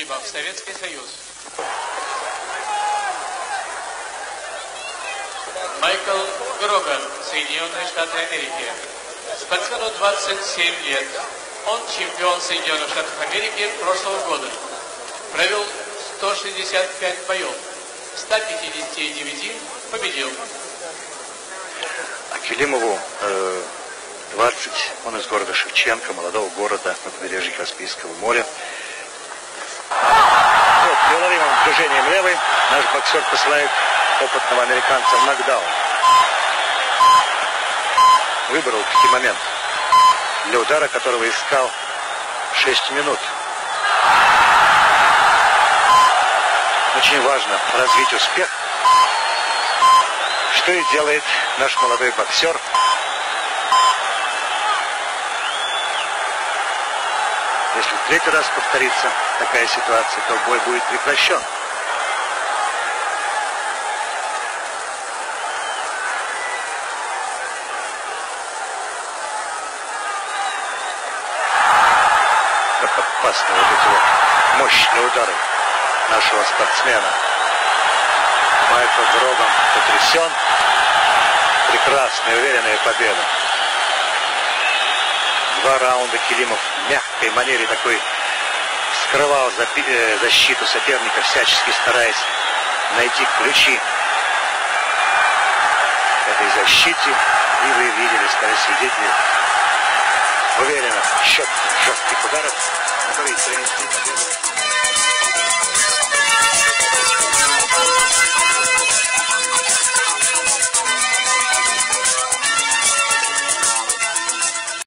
Климов, Советский Союз. Майкл Гроган, Соединенные Штаты Америки. Спортсмену 27 лет. Он чемпион Соединенных Штатов Америки прошлого года. Провел 165 боев. 159 победил. А Килимову 20. Он из города Шевченко, молодого города на побережье Каспийского моря. Вот, неуловимым движением левой наш боксер посылает опытного американца в нокдаун. Выбрал таки момент для удара, которого искал 6 минут. Очень важно развить успех, что и делает наш молодой боксер. Если в третий раз повторится такая ситуация, то бой будет прекращен. Как опасны вот эти вот мощные удары нашего спортсмена. Майкл Гроган потрясен. Прекрасная, уверенная победа. 2 раунда Килимов в мягкой манере такой скрывал защиту соперника, всячески стараясь найти ключи этой защите. И вы видели, стали свидетели уверенных, четких, жестких ударов, которые принесли победу.